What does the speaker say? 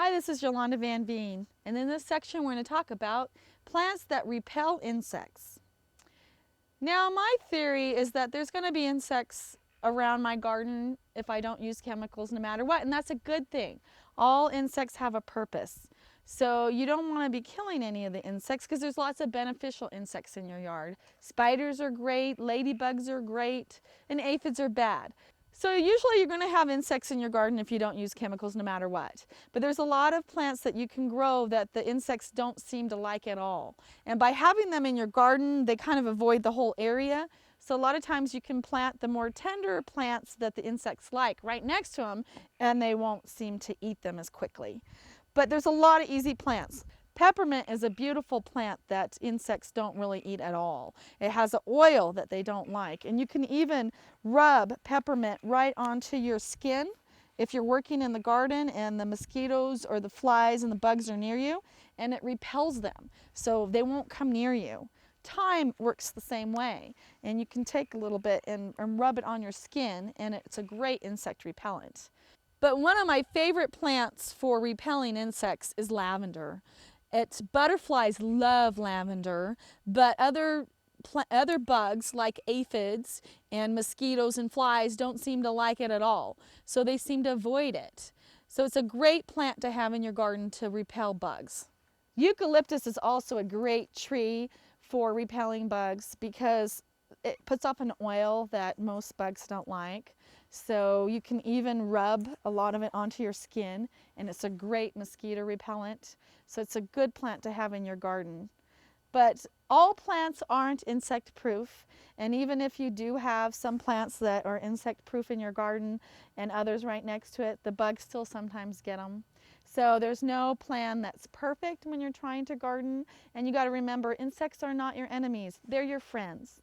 Hi, this is Yolanda Vanveen, and in this section we're going to talk about plants that repel insects. Now, my theory is that there's going to be insects around my garden if I don't use chemicals no matter what, and that's a good thing. All insects have a purpose. So you don't want to be killing any of the insects because there's lots of beneficial insects in your yard. Spiders are great, ladybugs are great, and aphids are bad. So usually you're going to have insects in your garden if you don't use chemicals no matter what. But there's a lot of plants that you can grow that the insects don't seem to like at all. And by having them in your garden, they kind of avoid the whole area. So a lot of times you can plant the more tender plants that the insects like right next to them, and they won't seem to eat them as quickly. But there's a lot of easy plants. Peppermint is a beautiful plant that insects don't really eat at all. It has an oil that they don't like, and you can even rub peppermint right onto your skin if you're working in the garden and the mosquitoes or the flies and the bugs are near you, and it repels them, so they won't come near you. Thyme works the same way, and you can take a little bit and rub it on your skin, and it's a great insect repellent. But one of my favorite plants for repelling insects is lavender. Butterflies love lavender, but other bugs like aphids and mosquitoes and flies don't seem to like it at all. So they seem to avoid it. So it's a great plant to have in your garden to repel bugs. Eucalyptus is also a great tree for repelling bugs because it puts off an oil that most bugs don't like. So you can even rub a lot of it onto your skin, and it's a great mosquito repellent. So it's a good plant to have in your garden. But all plants aren't insect proof, and even if you do have some plants that are insect proof in your garden and others right next to it, the bugs still sometimes get them. So there's no plan that's perfect when you're trying to garden, and you got to remember insects are not your enemies, they're your friends.